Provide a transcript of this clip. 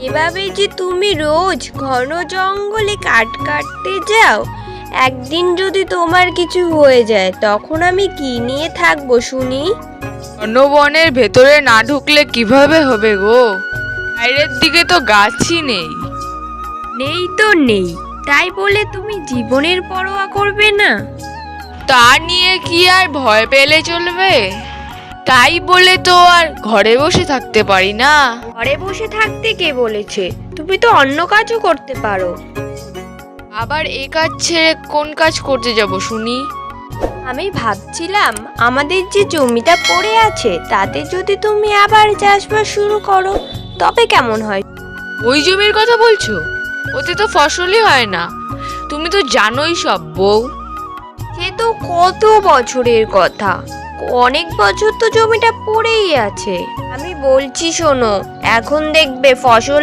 এভাবে যে তুমি রোজ ঘন জঙ্গলে কাঠ কাটতে যাও, একদিন যদি তোমার কিছু হয়ে যায় তখন আমি কি নিয়ে থাকবো শুনি? বনের ভেতরে না ঢুকলে কিভাবে হবে গো? বাইরের দিকে তো গাছই নেই। নেই তো নেই, তাই বলে তুমি জীবনের পরোয়া করবে না? তা নিয়ে কি আর ভয় পেলে চলবে? তাই বলে তো আর ঘরে বসে থাকতে পারি না। ঘরে বসে থাকতে কে বলেছে? তুমি তো অন্য কাজও করতে পারো। আবার এ কাজ ছেড়ে কোন কাজ করতে যাব শুনি? আমি ভাবছিলাম আমাদের যে জমিটা পড়ে আছে তাতে যদি তুমি আবার চাষবাস শুরু করো তবে কেমন হয়? ওই জমির কথা বলছো? ওতে তো ফসলই হয় না। তুমি তো জানোই সব বউ। সে তো কত বছরের কথা, অনেক বছর তো জমিটা পড়েই আছে। আমি বলছি শোনো, এখন দেখবে ফসল